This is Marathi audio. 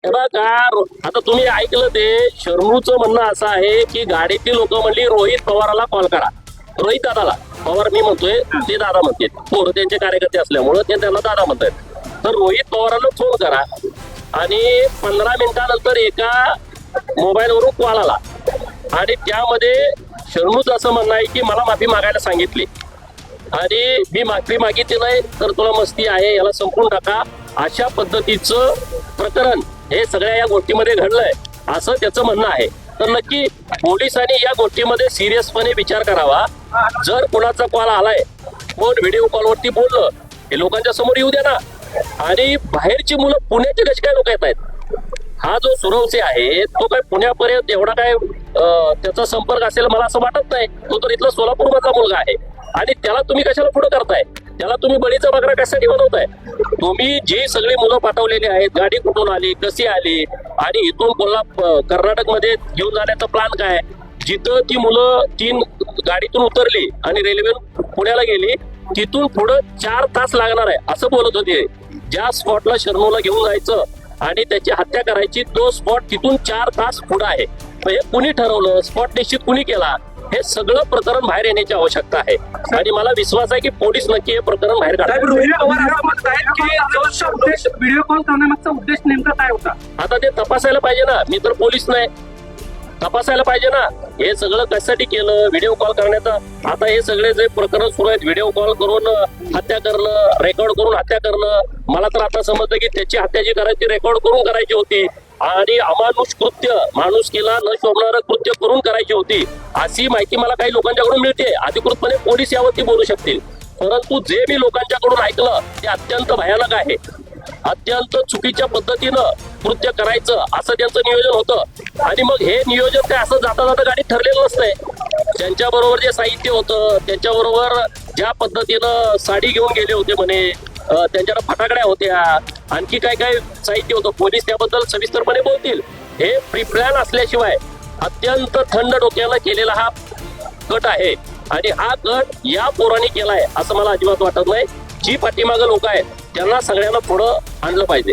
हे बघा आता तुम्ही ऐकलं ते शर्मूचं म्हणणं असं आहे की गाडीतली लोक म्हणली रोहित पवाराला कॉल करा. रोहित दादाला पवार मी म्हणतोय ते दादा म्हणते, पोरं त्यांचे कार्यकर्ते असल्यामुळं ते त्यांना दादा म्हणतात. तर रोहित पवारांना फोन करा आणि 15 मिनिटानंतर एका मोबाईलवरून कॉल आला आणि त्यामध्ये शर्मूचं असं म्हणणं आहे की मला माफी मागायला सांगितली आणि मी माफी मागितली नाही तर तुला मस्ती आहे, याला संपून टाका. अशा पद्धतीचं प्रकरण हे सगळ्या या गोष्टीमध्ये घडलंय असं त्याचं म्हणणं आहे. तर नक्की पोलिसांनी या गोष्टीमध्ये सिरियसपणे विचार करावा. जर कोणाचा कॉल आलाय, कोण व्हिडिओ कॉलवरती बोललं, हे लोकांच्या समोर येऊ द्या ना. आणि बाहेरची मुलं पुण्याचे कसे काय लोक येत आहेत? हा जो सुरवसे आहे तो काय पुण्यापर्यंत एवढा काय त्याचा संपर्क असेल मला असं वाटत नाही. तो तर इथला सोलापूर मधला मुलगा आहे आणि त्याला तुम्ही कशाला पुढे करताय? त्याला तुम्ही बळीचा बकरा कशासाठी बनवताय? तुम्ही जी सगळी मुलं पाठवलेली आहेत, गाडी कुठून आली, कशी आली आणि इथून कर्नाटक मध्ये घेऊन जाण्याचा प्लॅन काय? जिथं ती मुलं 3 गाडीतून उतरली आणि रेल्वे पुण्याला गेली, तिथून पुढं 4 तास लागणार आहे असं बोलत होते. ज्या स्पॉटला शर्मूला घेऊन जायचं आणि त्याची हत्या करायची, तो स्पॉट तिथून 4 तास पुढे आहे. हे कुणी ठरवलं? स्पॉट निश्चित कुणी केला? हे सगळं प्रकरण बाहेर येण्याची आवश्यकता आहे आणि मला विश्वास आहे की पोलीस नक्की हे प्रकरण बाहेर काढतात. व्हिडिओ कॉल करण्यामागचा उद्देश नेमका काय होता? आता ते तपासायला पाहिजे ना. मी तर पोलीस नाही, तपासायला पाहिजे ना हे सगळं कशासाठी केलं, व्हिडिओ कॉल करण्याचा. आता हे सगळे जे प्रकरण सुरू आहेत, व्हिडिओ कॉल करून हत्या करणं, रेकॉर्ड करून हत्या करणं, मला तर आता समजलं की त्याची हत्या जी करायची रेकॉर्ड करून करायची होती आणि अमानुष कृत्य, माणुसकीला न शोभणारं कृत्य करून करायची होती अशी माहिती मला काही लोकांच्याकडून मिळते. अधिकृतपणे पोलीस यावरती बोलू शकतील, परंतु जे मी लोकांच्याकडून ऐकलं ते अत्यंत भयानक आहे. अत्यंत चुकीच्या पद्धतीनं कृत्य करायचं असं त्यांचं नियोजन होतं आणि मग हे नियोजन काय असं जाता जाता गाडीत ठरलेलं नसतंय. त्यांच्या बरोबर जे साहित्य होतं, त्यांच्याबरोबर ज्या पद्धतीनं साडी घेऊन गेले होते म्हणे, त्यांच्याकडे फटाकड्या होत्या, आणखी काय काय साहित्य होतं, पोलीस त्याबद्दल सविस्तरपणे बोलतील. हे प्रिप्लॅन असल्याशिवाय अत्यंत थंड डोक्यानं केलेला हा कट आहे आणि हा कट या पोरांनी केलाय असं मला अजिबात वाटत नाही. जी पाठीमागं लोक आहेत त्यांना सगळ्यांना पुढं आणलं पाहिजे.